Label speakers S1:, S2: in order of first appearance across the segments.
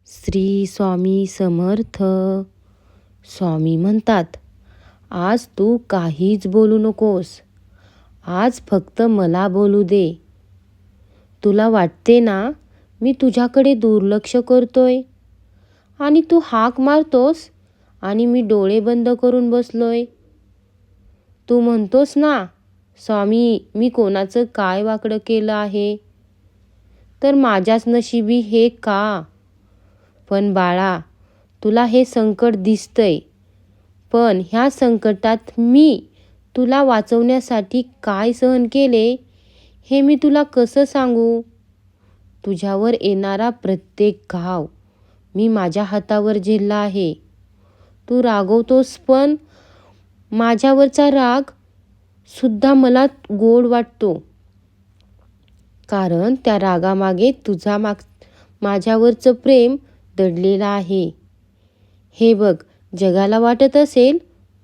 S1: श्री स्वामी समर्थ. स्वामी म्हणतात, आज तू काहीच बोलू नकोस. आज फक्त मला बोलू दे. तुला वाटते ना मी तुझ्याकडे दुर्लक्ष करतोय आणि तू हाक मारतोस आणि मी डोळे बंद करून बसलोय. तू म्हणतोस ना, स्वामी मी कोणाचं काय वाकडं केलं आहे, तर माझ्याच नशिबी हे का? पण बाळा, तुला हे संकट दिसतंय, पण ह्या संकटात मी तुला वाचवण्यासाठी काय सहन केले हे मी तुला कसं सांगू? तुझ्यावर येणारा प्रत्येक घाव मी माझ्या हातावर झेलला आहे. तू रागवतोस, पण माझ्यावरचा राग सुद्धा मला गोड वाटतो, कारण त्या रागामागे माझ्यावरचं प्रेम दडलेलं आहे. हे बघ, जगाला वाटत असेल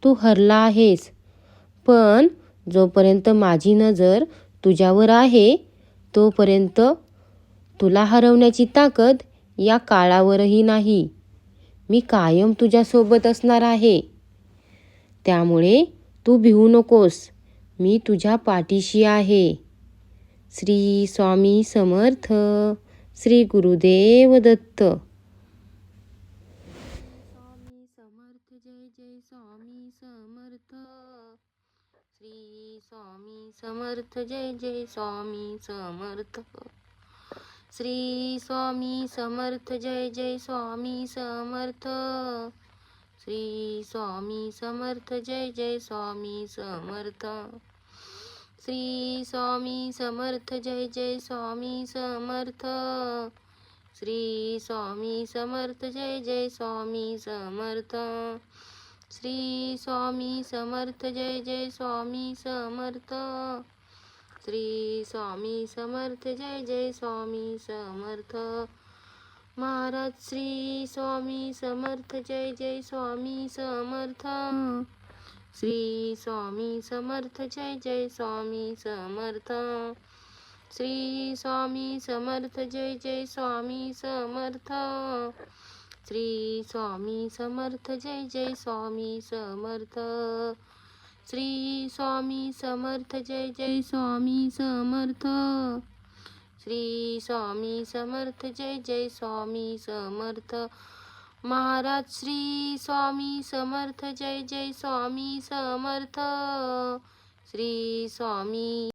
S1: तू हरला आहेस, पण जोपर्यंत माझी नजर तुझ्यावर आहे तोपर्यंत तुला हरवण्याची ताकद या काळावरही नाही. मी कायम तुझ्यासोबत असणार आहे. त्यामुळे तू भिवू नकोस. मी तुझ्या पाठीशी आहे. श्री स्वामी समर्थ. श्री गुरुदेव दत्त. स्वामी समर्थ. जय जय स्वामी समर्थ. श्री स्वामी समर्थ. जय जय स्वामी समर्थ. श्री स्वामी समर्थ. जय जय स्वामी समर्थ. श्री स्वामी समर्थ. जय जय स्वामी समर्थ. श्री स्वामी समर्थ. जय जय स्वामी समर्थ. श्री स्वामी समर्थ. जय जय स्वामी समर्थ. श्री स्वामी समर्थ. जय जय स्वामी समर्थ. श्री स्वामी समर्थ. जय जय स्वामी समर्थ. महाराज श्री स्वामी समर्थ. जय जय स्वामी समर्थ. श्री स्वामी समर्थ. जय जय स्वामी समर्थ. श्री स्वामी समर्थ. जय जय स्वामी समर्थ. श्री स्वामी समर्थ. जय जय स्वामी समर्थ. श्री स्वामी समर्थ. जय जय स्वामी समर्थ. श्री स्वामी समर्थ. जय जय स्वामी समर्थ. महाराज श्री स्वामी समर्थ. जय जय स्वामी समर्थ. श्री स्वामी